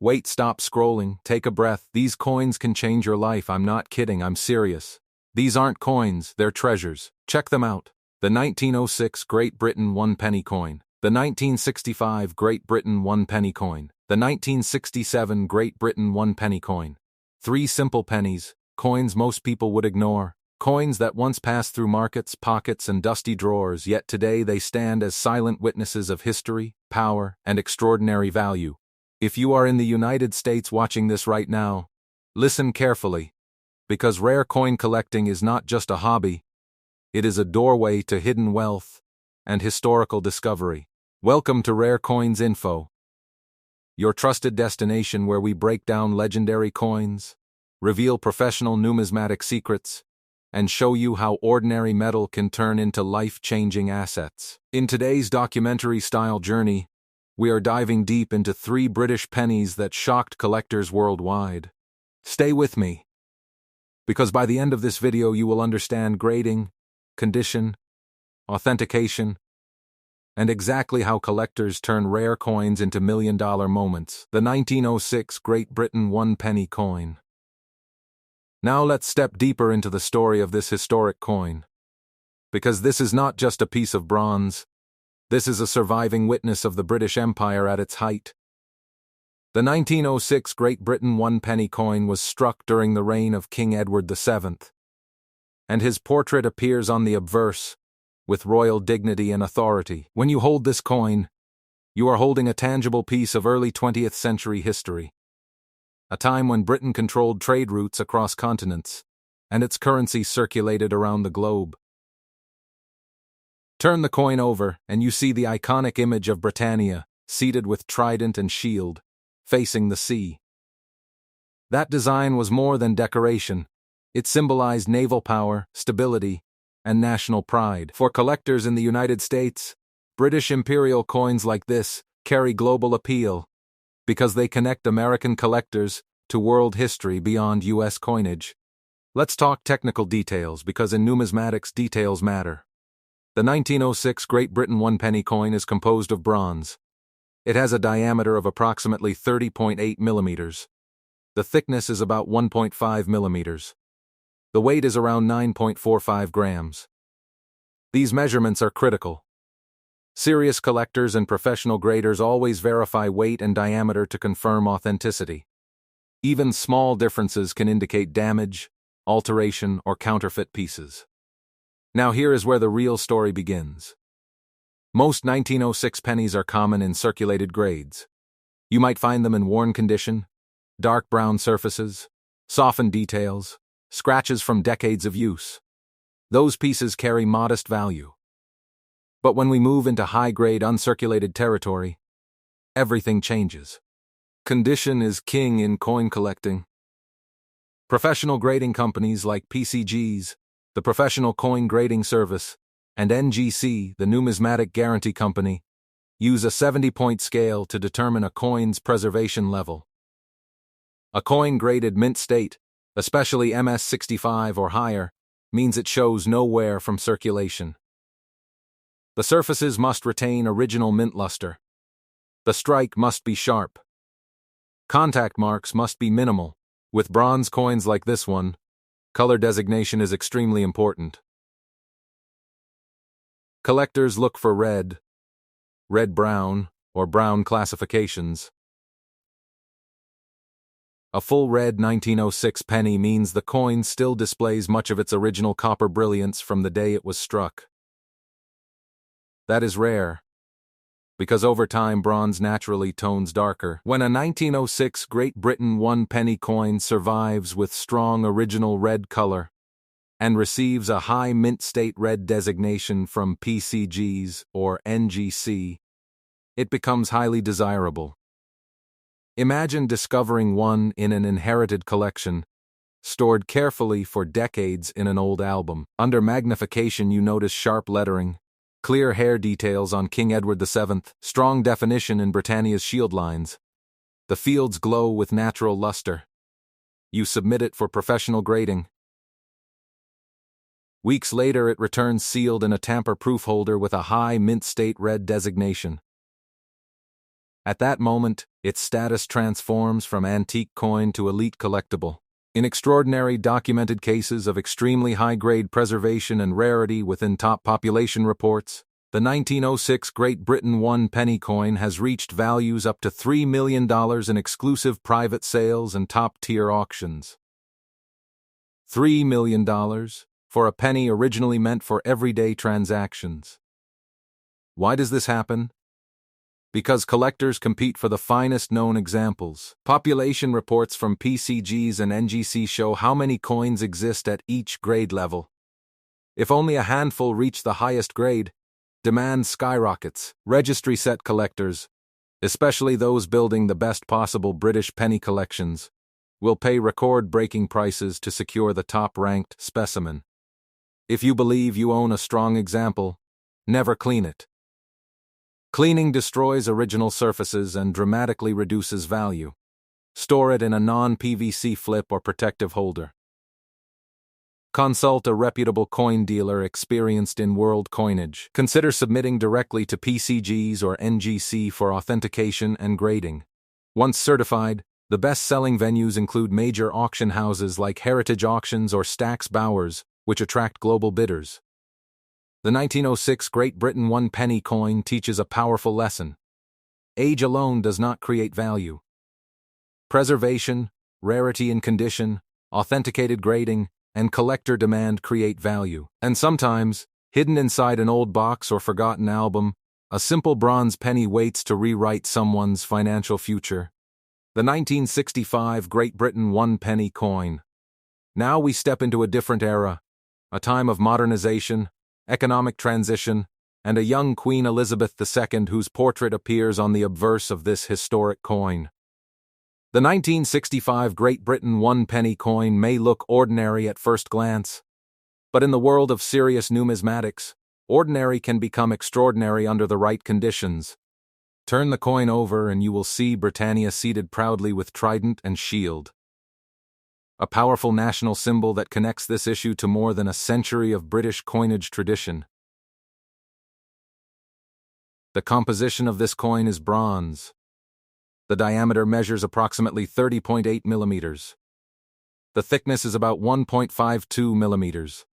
Wait, stop scrolling, take a breath. These coins can change your life. I'm not kidding, I'm serious. These aren't coins, they're treasures. Check them out. The 1906 Great Britain 1 penny coin. The 1965 Great Britain 1 penny coin. The 1967 Great Britain 1 penny coin. 3 simple pennies, coins most people would ignore. Coins that once passed through markets, pockets, and dusty drawers, yet today they stand as silent witnesses of history, power, and extraordinary value. If you are in the United States watching this right now, listen carefully, because rare coin collecting is not just a hobby, it is a doorway to hidden wealth and historical discovery. Welcome to Rare Coins Info, your trusted destination where we break down legendary coins, reveal professional numismatic secrets, and show you how ordinary metal can turn into life-changing assets. In today's documentary-style journey, we are diving deep into 3 British pennies that shocked collectors worldwide. Stay with me, because by the end of this video you will understand grading, condition, authentication, and exactly how collectors turn rare coins into million-dollar moments. The 1906 Great Britain 1 penny coin. Now let's step deeper into the story of this historic coin. Because this is not just a piece of bronze, this is a surviving witness of the British Empire at its height. The 1906 Great Britain 1 penny coin was struck during the reign of King Edward VII, and his portrait appears on the obverse, with royal dignity and authority. When you hold this coin, you are holding a tangible piece of early 20th century history. A time when Britain controlled trade routes across continents, and its currency circulated around the globe. Turn the coin over, and you see the iconic image of Britannia, seated with trident and shield, facing the sea. That design was more than decoration. It symbolized naval power, stability, and national pride. For collectors in the United States, British imperial coins like this carry global appeal, because they connect American collectors to world history beyond U.S. coinage. Let's talk technical details, because in numismatics details matter. The 1906 Great Britain 1 penny coin is composed of bronze. It has a diameter of approximately 30.8 millimeters. The thickness is about 1.5 millimeters. The weight is around 9.45 grams. These measurements are critical. Serious collectors and professional graders always verify weight and diameter to confirm authenticity. Even small differences can indicate damage, alteration, or counterfeit pieces. Now here is where the real story begins. Most 1906 pennies are common in circulated grades. You might find them in worn condition, dark brown surfaces, softened details, scratches from decades of use. Those pieces carry modest value. But when we move into high-grade uncirculated territory, everything changes. Condition is king in coin collecting. Professional grading companies like PCGs, the Professional Coin Grading Service, and NGC, the Numismatic Guarantee Company, use a 70-point scale to determine a coin's preservation level. A coin graded mint state, especially MS65 or higher, means it shows no wear from circulation. The surfaces must retain original mint luster. The strike must be sharp. Contact marks must be minimal. With bronze coins like this one, color designation is extremely important. Collectors look for red, red-brown, or brown classifications. A full red 1906 penny means the coin still displays much of its original copper brilliance from the day it was struck. That is rare, because over time bronze naturally tones darker. When a 1906 Great Britain 1 penny coin survives with strong original red color and receives a high mint state red designation from PCGs or NGC, it becomes highly desirable. Imagine discovering one in an inherited collection, stored carefully for decades in an old album. Under magnification you notice sharp lettering, clear hair details on King Edward VII, strong definition in Britannia's shield lines. The fields glow with natural luster. You submit it for professional grading. Weeks later it returns sealed in a tamper-proof holder with a high mint state red designation. At that moment, its status transforms from antique coin to elite collectible. In extraordinary documented cases of extremely high-grade preservation and rarity within top population reports, the 1906 Great Britain 1 penny coin has reached values up to $3 million in exclusive private sales and top-tier auctions. $3 million for a penny originally meant for everyday transactions. Why does this happen? Because collectors compete for the finest known examples. Population reports from PCGs and NGC show how many coins exist at each grade level. If only a handful reach the highest grade, demand skyrockets. Registry set collectors, especially those building the best possible British penny collections, will pay record-breaking prices to secure the top-ranked specimen. If you believe you own a strong example, never clean it. Cleaning destroys original surfaces and dramatically reduces value. Store it in a non-PVC flip or protective holder. Consult a reputable coin dealer experienced in world coinage. Consider submitting directly to PCGs or NGC for authentication and grading. Once certified, the best-selling venues include major auction houses like Heritage Auctions or Stack's Bowers, which attract global bidders. The 1906 Great Britain 1 penny coin teaches a powerful lesson. Age alone does not create value. Preservation, rarity and condition, authenticated grading, and collector demand create value. And sometimes, hidden inside an old box or forgotten album, a simple bronze penny waits to rewrite someone's financial future. The 1965 Great Britain 1 penny coin. Now we step into a different era, a time of modernization, economic transition, and a young Queen Elizabeth II whose portrait appears on the obverse of this historic coin. The 1965 Great Britain 1 penny coin may look ordinary at first glance, but in the world of serious numismatics, ordinary can become extraordinary under the right conditions. Turn the coin over and you will see Britannia seated proudly with trident and shield. A powerful national symbol that connects this issue to more than a century of British coinage tradition. The composition of this coin is bronze. The diameter measures approximately 30.8 millimeters. The thickness is about 1.52 millimeters.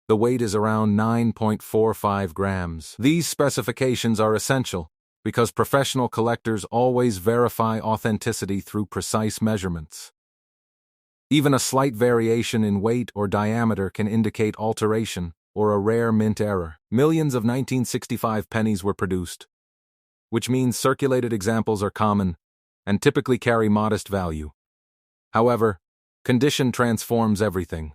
The weight is around 9.45 grams. These specifications are essential because professional collectors always verify authenticity through precise measurements. Even a slight variation in weight or diameter can indicate alteration or a rare mint error. Millions of 1965 pennies were produced, which means circulated examples are common and typically carry modest value. However, condition transforms everything.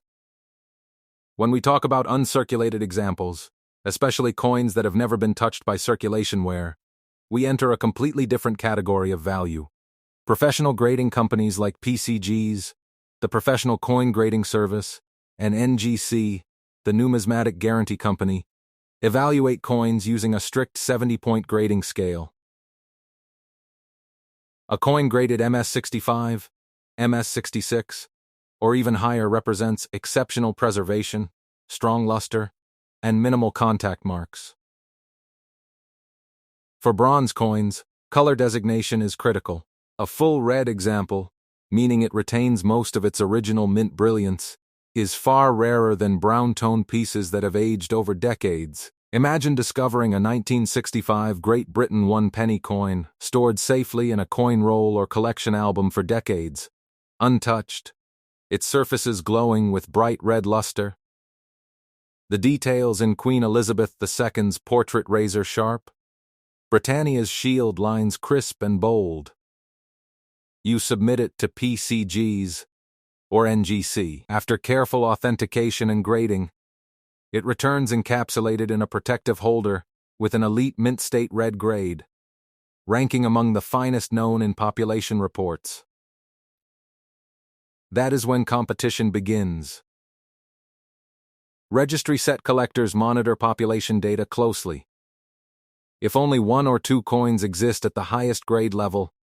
When we talk about uncirculated examples, especially coins that have never been touched by circulation wear, we enter a completely different category of value. Professional grading companies like PCGs, the Professional Coin Grading Service, and NGC, the Numismatic Guarantee Company, evaluate coins using a strict 70-point grading scale. A coin graded MS65, MS66, or even higher represents exceptional preservation, strong luster, and minimal contact marks. For bronze coins, color designation is critical. A full red example, meaning it retains most of its original mint brilliance, is far rarer than brown-toned pieces that have aged over decades. Imagine discovering a 1965 Great Britain 1 penny coin stored safely in a coin roll or collection album for decades, untouched, its surfaces glowing with bright red luster. The details in Queen Elizabeth II's portrait razor sharp, Britannia's shield lines crisp and bold. You submit it to PCGs or NGC. After careful authentication and grading, it returns encapsulated in a protective holder with an elite mint state red grade, ranking among the finest known in population reports. That is when competition begins. Registry set collectors monitor population data closely. If only one or two coins exist at the highest grade level,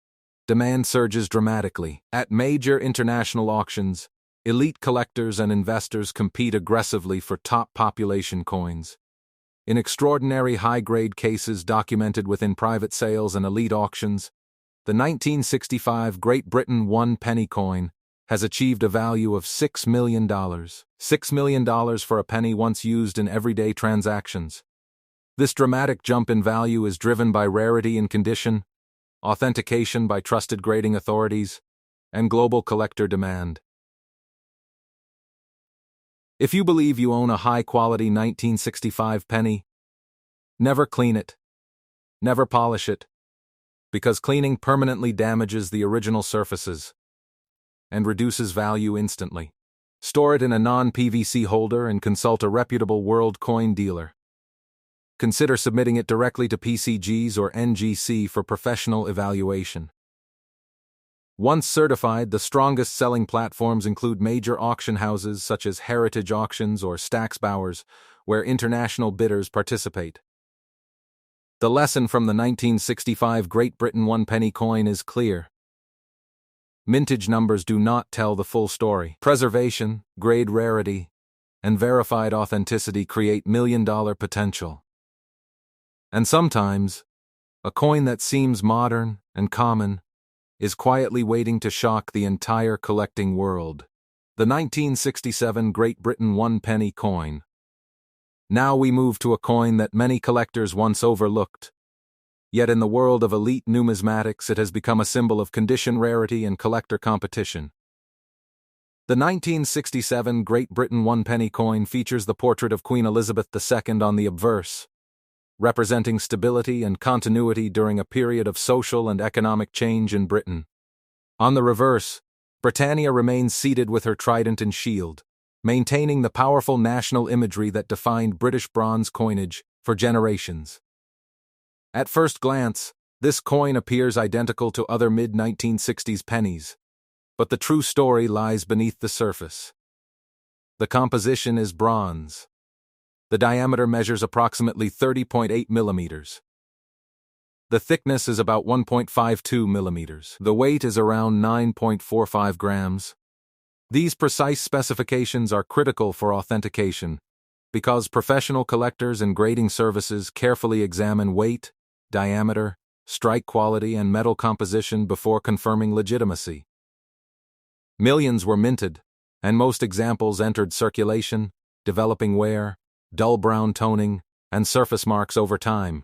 demand surges dramatically. At major international auctions, elite collectors and investors compete aggressively for top population coins. In extraordinary high-grade cases documented within private sales and elite auctions, the 1965 Great Britain 1 penny coin has achieved a value of $6 million. $6 million for a penny once used in everyday transactions. This dramatic jump in value is driven by rarity in condition, authentication by trusted grading authorities, and global collector demand. If you believe you own a high-quality 1965 penny, never clean it. Never polish it, because cleaning permanently damages the original surfaces and reduces value instantly. Store it in a non-PVC holder and consult a reputable world coin dealer. Consider submitting it directly to PCGs or NGC for professional evaluation. Once certified, the strongest selling platforms include major auction houses such as Heritage Auctions or Stack's Bowers, where international bidders participate. The lesson from the 1965 Great Britain 1 penny coin is clear. Mintage numbers do not tell the full story. Preservation, grade rarity, and verified authenticity create million-dollar potential. And sometimes, a coin that seems modern and common is quietly waiting to shock the entire collecting world. The 1967 Great Britain 1 penny coin. Now we move to a coin that many collectors once overlooked. Yet in the world of elite numismatics, it has become a symbol of condition rarity and collector competition. The 1967 Great Britain 1 penny coin features the portrait of Queen Elizabeth II on the obverse, representing stability and continuity during a period of social and economic change in Britain. On the reverse, Britannia remains seated with her trident and shield, maintaining the powerful national imagery that defined British bronze coinage for generations. At first glance, this coin appears identical to other mid-1960s pennies, but the true story lies beneath the surface. The composition is bronze. The diameter measures approximately 30.8 millimeters. The thickness is about 1.52 millimeters. The weight is around 9.45 grams. These precise specifications are critical for authentication because professional collectors and grading services carefully examine weight, diameter, strike quality, and metal composition before confirming legitimacy. Millions were minted, and most examples entered circulation, developing wear, dull brown toning, and surface marks over time.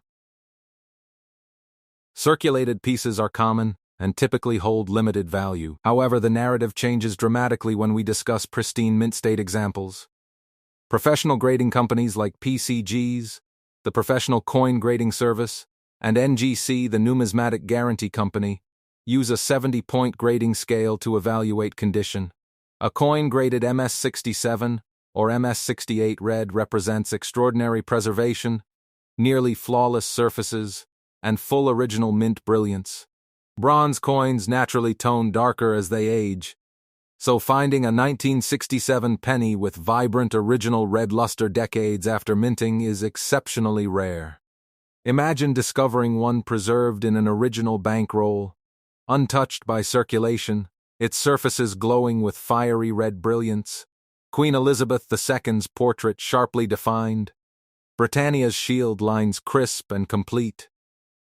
Circulated pieces are common and typically hold limited value. However, the narrative changes dramatically when we discuss pristine mint state examples. Professional grading companies like PCGs, the Professional Coin Grading Service, and NGC, the Numismatic Guarantee Company, use a 70-point grading scale to evaluate condition. A coin graded MS67 or MS68 red represents extraordinary preservation, nearly flawless surfaces, and full original mint brilliance. Bronze coins naturally tone darker as they age, so finding a 1967 penny with vibrant original red luster decades after minting is exceptionally rare. Imagine discovering one preserved in an original bankroll, untouched by circulation, its surfaces glowing with fiery red brilliance, Queen Elizabeth II's portrait sharply defined, Britannia's shield lines crisp and complete,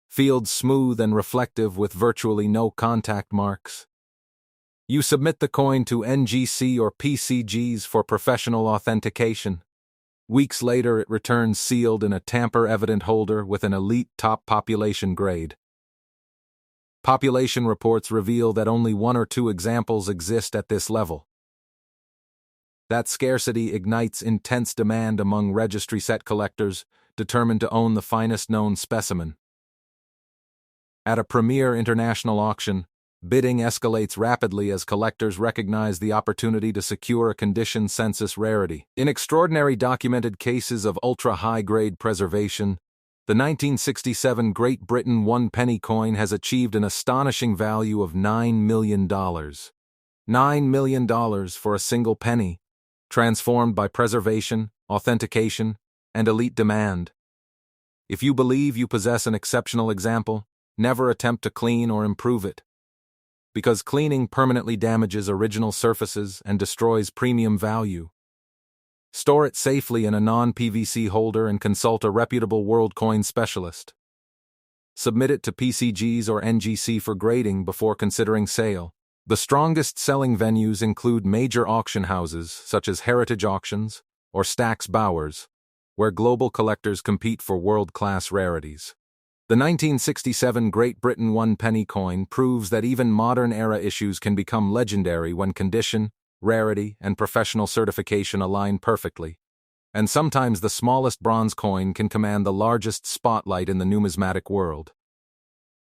fields smooth and reflective with virtually no contact marks. You submit the coin to NGC or PCGs for professional authentication. Weeks later, it returns sealed in a tamper-evident holder with an elite top population grade. Population reports reveal that only 1 or 2 examples exist at this level. That scarcity ignites intense demand among registry set collectors determined to own the finest known specimen. At a premier international auction, bidding escalates rapidly as collectors recognize the opportunity to secure a condition census rarity. In extraordinary documented cases of ultra-high-grade preservation, the 1967 Great Britain 1 penny coin has achieved an astonishing value of $9 million. $9 million for a single penny, transformed by preservation, authentication, and elite demand. If you believe you possess an exceptional example, never attempt to clean or improve it, because cleaning permanently damages original surfaces and destroys premium value. Store it safely in a non-PVC holder and consult a reputable world coin specialist. Submit it to PCGs or NGC for grading before considering sale. The strongest selling venues include major auction houses such as Heritage Auctions or Stack's Bowers, where global collectors compete for world-class rarities. The 1967 Great Britain 1 penny coin proves that even modern-era issues can become legendary when condition, rarity, and professional certification align perfectly. And sometimes the smallest bronze coin can command the largest spotlight in the numismatic world.